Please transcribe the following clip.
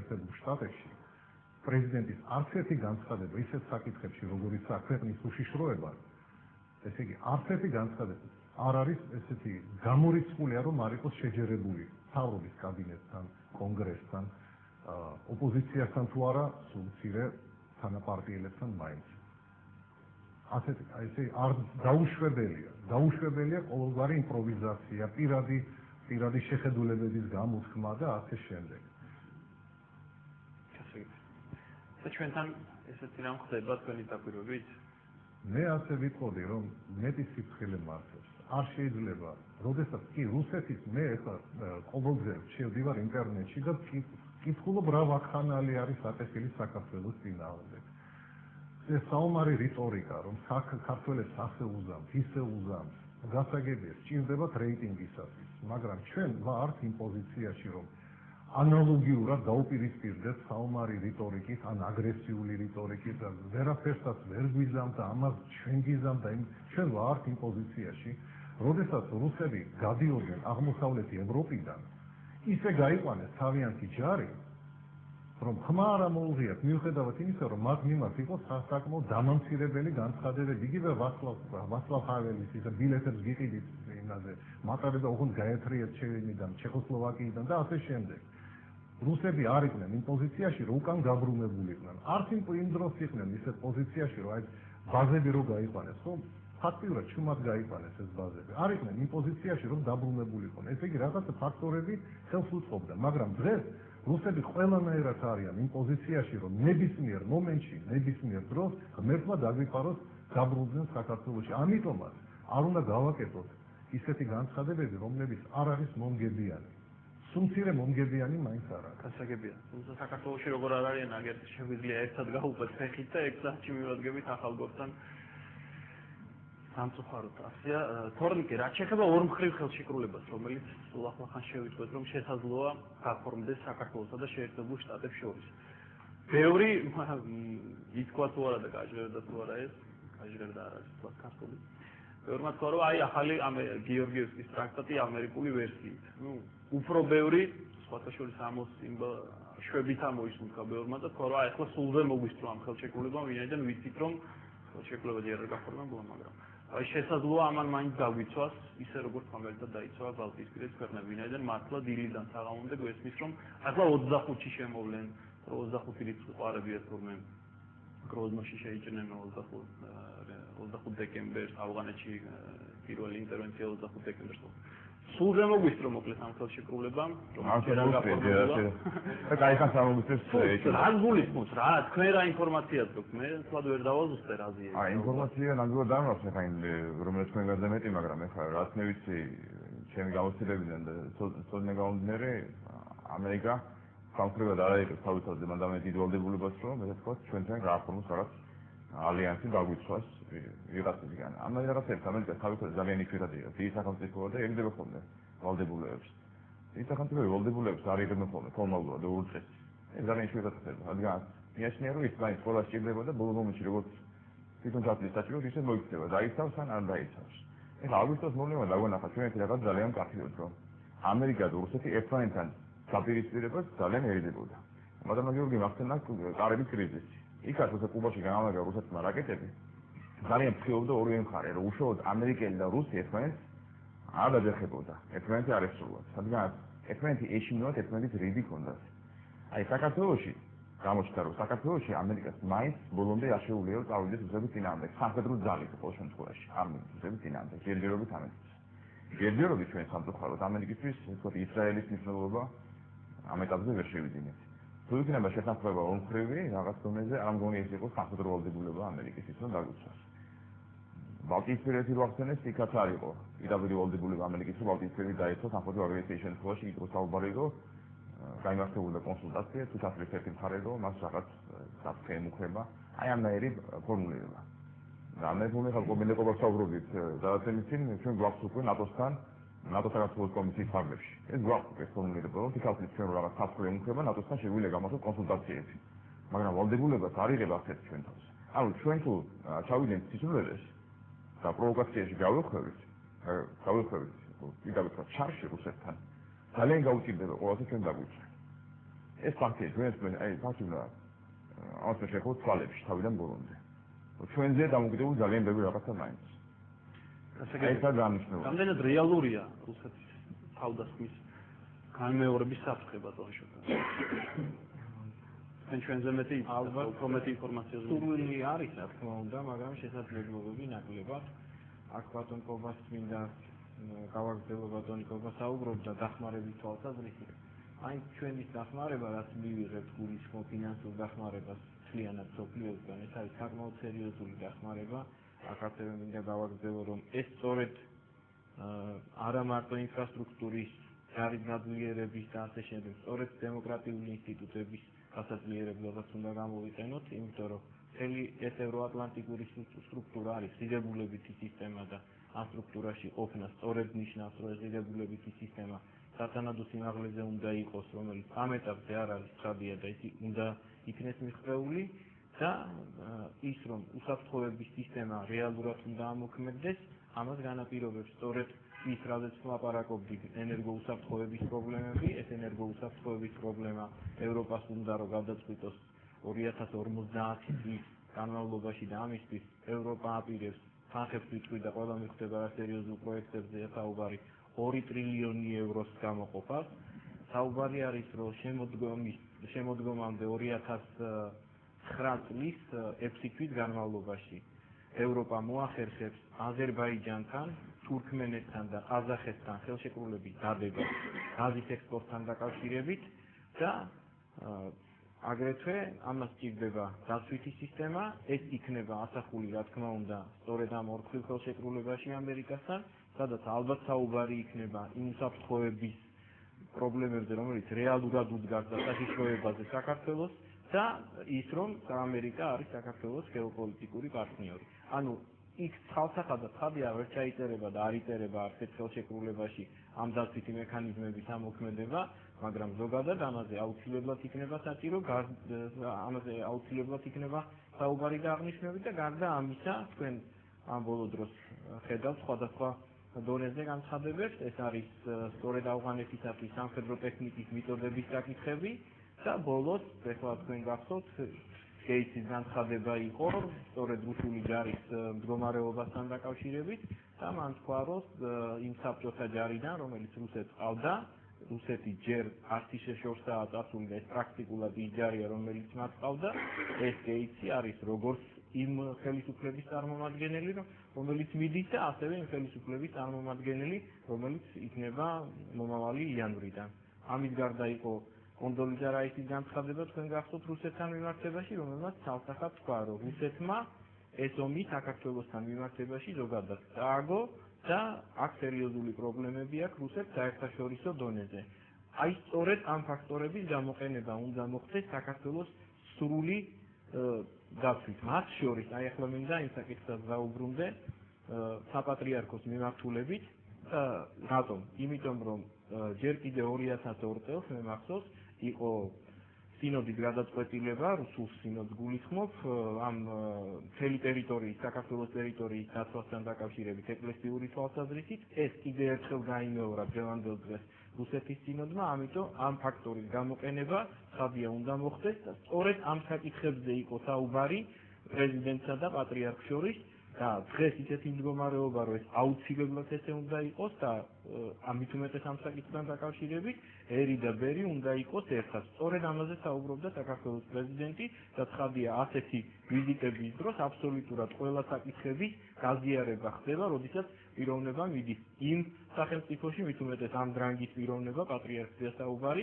შეერთებულ შტატებში პრეზიდენტის არც ერთი განცხადება ისეთ საკითხებში, როგორიცაა ქვეყნის უშიშროება, ესე იგი არც ერთი განცხადება არ არის ესეთი გამორიცხულია, რომ არ იყოს შეჯერებული მთავრობის კაბინეტთან, კონგრესთან, ოპოზიციასთან თუ არა, სულ მცირე თანაპარტიელებთან მაინც. ასეთი ესე არ დაუშვებელია ყოველგვარი იმპროვიზაცია, პირადი შეხედულებების გამოთქმა და ასე შემდეგ. ჩვენთან ესეთი რამ ხდება თქვენი დაკვირვებით? მე ასე ვიტყოდი, რომ მეტი სიფრთხილე მართავს. არ შეიძლება, როდესაც კი რუსეთის მე ახლა ყოველდღე შევდივარ ინტერნეტში და ვკითხულობ რა ვაქხანალი არის ატეხილი საქართველოს წინააღმდეგ. ეს საომარი რიტორიკა, რომ საქართველოს ასე უზამთ, ისე უზამთ, გასაგებია, სჭირდებათ რეიტინგისათვის, მაგრამ ჩვენ ვართ იმ პოზიციაში, რომ ანალოგიურად დაუპირისპირდეთ საომარი რიტორიკით, ან აგრესიული რიტორიკით, ვერაფერსაც ვერ გვიზამთ და ამას ჩვენ გიზამთ და ჩვენ ვართ იმ პოზიციაში, როდესაც რუსები გადიოდნენ აღმოსავლეთი ევროპიდან, ისე გაიყვანეს თავიანთი ჯარი, რომ ხმა არ ამოუღიათ მიუხედავად იმისა, რომ მათ მიმართ იყო საკმაოდ დამამცირებელი განცხადებები, იგივე ვაცლავ ჰაველის ის ბილეთებს გიყიდით იმაზე, მატარება უღონდ გაეთრიეთ ჩეჩნიიდან, ჩეხოსლოვაკიიდან და ასე შემდეგ. რუსები არ იყვნენ იმ პოზიციაში, რომ უკან გაბრუნებულიყვნენ. არც იმ დროს იყვნენ ისეთ პოზიციაში, რომ აი ბაზები რო გაიყვანეს, რომ ფაქტიურად ჩუმად გაიყვანეს ეს ბაზები. არ იყვნენ იმ პოზიციაში, რომ დაბრუნებულიყვნენ. ესე იგი რაღაცა ფაქტორები ხელს უწყობდა, მაგრამ დღეს რუსები ყველანაირად არიან იმ პოზიციაში, რომ ნებისმიერ მომენტში, ნებისმიერ დროს ღმერთმა დაგვიფაროს დაბრუნდნენ საქართველოში. ამიტომაც არ უნდა გავაკეთოთ ისეთი განცხადებები, რომლებიც არ არის მომგებიანი. სუმცირე მომგებიანი მაინც არ არის. გასაგებია. თუმცა საქართველოში როგორ არ არიან აგერტი შეგვიძლია ერთად გავუყვეთ ფეხით და ერთ საათში მივადგებით ახალ გორთან სამწუხაროდ ასია. თორნიკე, რაც შეეხება ორმხრივ ხელშეკრულებას, რომელიც სულ ახლახან შევიტყვეთ, რომ შესაძლოა გაფორმდეს საქართველოსა და შეერთებულ შტატებს შორის. ბევრი ითქვა თუ არა და გაჟღერდა თუ არა ეს, გაჟღერდა არ არის თქვა ქართული. ბევრმა თქვა, რომ აი ახალი გიორგიევსკის ტრაქტატი ამერიკული ვერსიით. უფრო ბევრი სხვათა შორის ამოს შვებით ამოისუნთქა ბევრმა და თქვა, რომ აი ახლა სულზე მოგვისწრო ამ ხელშეკრულებამ, ვინაიდან ვიცით, რომ ხელშეკრულება ჯერ არ გაფორმებულა, მაგრამ აი შესაძლოა ამან მაინც გაგვიცვას, ისე როგორც ამერიკა დაიცვა ბალტიისპირეთის ქვეყნები, ვინაიდან მართლა დილიდან საღამომდე გვესმის, რომ ახლა 25-ში შემოვლენ, 25 რიცხვი ყვარებია თურმე გროზნოში შეიჭნენ 25 დეკემბერს, ავღანეთში პირველი ინტერვენცია 25 დეკემბერს. სულზე მოგვისწრო მოკლედ ამ ხელშეკრულებამ, რომელიც არ გაფორმებულა. და кайხანს ამოგვიწევს რა გულისხმობს, რა თქვენ რა ინფორმაციას გვაქვს, მე თვად ვერ დავაზუსტე რაზეა. აი ინფორმაცია ნამდვილად დამაქვს ახლა რომელიც თქვენ გადამეტი, მაგრამ ახლა რაც მე ვიცი ჩემი გამოცდილებიდან და სწორედ გამომდინარე ამერიკა სამხრეთად არ აიღებს თავისთავად მანდამე დიდ ვალდებულებას, რომ ესე ვთქვათ, ჩვენთან გააფორმოს რაღაც ალიანსი გაგვიცვას ვიღაცისგან. ამაზე რაღაცებს ამერიკა თავისთავად ძალიან იშვიათად იღებს. ის სახელმწიფოა და ერიდება ხოლმე ვალდებულებას. ის სახელმწიფოები ვალდებულებას არ იღებენ ხოლმე ფორმალურად და უწეს. ეს ძალიან იშვიათად ხდება. რადგან მიაჩნია, რომ ის მაინც ყველა სჭირდება და ბოლო მომენტში როგორც თვითონ ჩათვლის საჭიროდ ისე მოიქცევა. დაიცავს ან არ დაიცავს. ეხლა აგვისტოს მოვლენა დაგვანახა ჩვენეთი რაღაც ძალიან კაფიოდ, რომ ამერიკა და რუსეთი ერთმანეთთან დაპირისპირებას ძალიან ერიდებოდა. მაგრამ გიორგი მახსენდა კარების კრიზისი. იქაც როცა კუბაში გამარჯვა რუსეთმა რაკეტები, ძალიან ფრთხილობდა ორივე მხარე, რომ უშუალოდ ამერიკელი და რუსი ერთმანეთს არ დაჯერხებოდა, ერთმანეთი არ ესრულათ. რადგან ერთმანეთი ეშინოათ, ერთმანეთის რიდი ჰქონდათ. აი საქართველოში გამოჩნდა, რომ საქართველოში ამერიკას მაინც ბოლომდე არ შეუძლია წავიდეს რუსების წინააღმდეგ, სამხედრო ძალით ყოველ შემთხვევაში, ამ რუსების წინააღმდეგ, ჯერჯერობით ამერიკის. ჯერჯერობით ჩვენ სამწუხაროდ ამერიკისთვის, თქო, ისრაელის მნიშვნელობა ამ ეტაპზე ვერ შევიძინეთ. თუ იქნება შეთანხმება ორმხრივი რაღაც დონეზე, არ მგონია ეს იყოს სამხედრო ვალდებულება ამერიკისთვის, რომ დაგვიცვას. ბალტიისპირეთი რო ახსენეს, იქაც არ იყო პირდაპირ ვალდებულება ამერიკის, რომ ბალტიისპირეთი დაეცვა სამხედრო აგრესიის შემთხვევაში, იქ რო საუბარი იყო, გაიმართებოდა კონსულტაცია, თუ ჩათვლის ერთი მხარე, რომ მას რაღაც საფრთხე ემუქრება, აი ამნაირი ფორმულირება. და ამერიკული ხალხობილებას საუბრობთ, დააცემით წინ ჩვენ გვაქვს უკვე ნატოსთან ნატოს საქართველოს კომისიის ფარგლებში. ეს გვაქვს ეს ფორმულირება, რომ თითქმის ჩვენ რაღაც საფრთხე ემუქრება, ნატოსთან შეგვიძლია გამართოთ კონსულტაციები. მაგრამ ვალდებულებას არ იღება ახეთ ჩვენ თავს. ანუ ჩვენ თუ ჩავიდეთ სიცოცხლეში და პროვოკაციაში გავიხვევით, პირდაპირ ჩარში რუსეთთან, ძალიან გაუჭირდება ყველასა ჩვენ დაგვიწყო. ეს ფაქტია, ჩვენ აი ფაქტია, ამას შეხოთ თვალებში თავიდან ბოლომდე. ჩვენზე დამოკიდებული ძალიან ბევრი რაღაცა მაინც. ეს არ გამიშნელა. რამდენად რეალურია რუსეთის თავდასხმის განმეორების საფრთხე ბატონიშო. ჩვენზე მეტი ალბათ უფრო მეტი ინფორმაცია სურვილი არის, რა თქმა უნდა, მაგრამ შესაძლებლობები ნაკლებად. აქ ბატონ კობას მინდა გავაგრძელო ბატონ კობას საუბრობდა დახმარების თვალსაზრისით. აი ჩვენი დახმარება, რაც მივიღებთ გულისხმობ ფინანსურ დახმარებას მთლიანად სოფლიოსგან, ეს არის საკმაოდ სერიოზული დახმარება. აქ ასევე მინდა გავაგრძელო, რომ ეს სწორედ არა მარტო ინფრასტრუქტურის ჯარის გაძლიერების და ასე შემდეგ, სწორედ დემოკრატიული ინსტიტუტების გასაძლიერებლადაც უნდა გამოვიყენოთ, იმიტომ რომ მთელი ეს ევროატლანტიკური სტრუქტურა არის ღირებულებითი სისტემა და ამ სტრუქტურაში ყოფნა სწორედ ნიშნავს, რომ ეს ღირებულებითი სისტემა სათანადო სიმაღლეზე უნდა იყოს, რომელიც ამ ეტაპზე არ არის ცხადია და ის უნდა იქნეს მიღწეული და ის რომ უსაფრთხოების სისტემა რეალურად უნდა ამოქმედდეს, ამას განაპირობებს სწორედ ის, რადგან ვლაპარაკობდი ენერგოუსაფრთხოების პრობლემები, ეს ენერგოუსაფრთხოების პრობლემა ევროპას უნდა რომ გადაწყვიტოს 2050 წლის განმავლობაში და ამისთვის ევროპა აპირებს თანხებს ვიწვი და ყველა მიხვდება რა სერიოზულ პროექტებზე საუბარი 2 ტრილიონი ევროს გამოყოფას. საუბარი არის, რომ შემოდგომამდე 2009 წლის 6 თვის განმავლობაში ევროპა მოახერხებს აზერბაიჯანთან, თურქმენეთთან და ყაზახეთთან ხელშეკრულების დადებას გაზის ექსპორტთან დაკავშირებით და აგრეთვე ამას სჭირდება დაცვითი სისტემა, ეს იქნება ასახული, რა თქმა უნდა, სწორედ ამ ორთქვილ ხელშეკრულებაში ამერიკასთან, სადაც ალბათ საუბარი იქნება იმ უსაფრთხოების პრობლემებზე, რომელიც რეალურად უდგას საშიშროებაზე საქართველოს და ის, რომ ამერიკა არის საქართველოს გეოპოლიტიკური პარტნიორი. ანუ იქ ხალხსახადად ხადია ვერ ჩაიწერება და არ იწერება არც ხელშეკრულებაში ამ დაცვითი მექანიზმების ამოქმედება, მაგრამ ზოგადად ამაზე აუცილებლად იქნება საჭირო, ამაზე აუცილებლად იქნება საუბარი და აღნიშვნები და გარდა ამისა, თქვენ ამ ბოლო დროს ხედავთ სხვადასხვა დონეზე განცხადებებს, ეს არის სწორედ ავღანეთისათვის სამხედრო ტექნიკის მიწოდების საკითხები და ბოლოს, ეხლა თქვენ გახსოვთ, გეიცის განცხადება იყო, სწორედ რუსული ჯარის მდგომარეობასთან დაკავშირებით და მან თქვა, რომ იმ საბჭოთა ჯარიდან, რომელიც რუსეთს ყავდა, რუსეთი ჯერ არც ისე შორსაა წასული და ეს პრაქტიკულად ის ჯარია, რომელიც მათ ყავდა, ეს გეიცი არის როგორც იმ ხელისუფლების წარმომადგენელი, რომელიც მიდის და ასევე იმ ხელისუფლების წარმომადგენელი, რომელიც იქნება მომავალი იანვრიდან. ამის გარდა იყო კონდოლიზა რაისის განცხადება თქვენ გახსოვთ რუსეთთან მიმართებაში, რომელმაც თავსახად თქვა, რომ რუსეთმა ეს ომი საქართველოსთან მიმართებაში ზოგადად წააგო და აქ სერიოზული პრობლემები აქვს რუსეთს საერთაშორისო დონეზე. აი სწორედ ამ ფაქტორების გამოყენება უნდა მოხდეს საქართველოს სრული დაცვით. მათ შორის, აი ახლა მინდა იმ საკითხსაც გავუბრუნდე საპატრიარქოს მიმართულებით. რატომ? იმიტომ რომ ჯერ კიდე 2002 წელს მე მახსოვს იყო სინოდის გადაწყვეტილება, რუსულ სინოდს გულისხმობ, ამ მთელი ტერიტორიის, საქართველოს ტერიტორიის დაცვასთან დაკავშირებით ეკლესიური თვალსაზრისით, ეს კიდევ ერთხელ გაიმეორა დღევანდელ დღეს რუსეთის სინოდმა, ამიტომ ამ ფაქტორის გამოყენება ხადია უნდა მოხდეს და სწორედ ამ საკითხებზე იყო საუბარი პრეზიდენტსა და პატრიარქს შორის და დღეს ისეთი მდგომარეობა, რომ ეს აუცილებლად ესე უნდა იყოს და ამით უმეტეს ამ საკითხთან დაკავშირებით ერი და ბერი უნდა იყოს ერთად. სწორედ ამაზე საუბრობდა საქართველოს პრეზიდენტი და ცხადია ასეთი ვიზიტების დროს აბსოლუტურად ყველა საკითხების გაზიარება ხდება, როდესაც პიროვნება მიდის იმ სახელმწიფოში, მით უმეტეს ამ დრანგის პიროვნება პატრიარქია საუბარი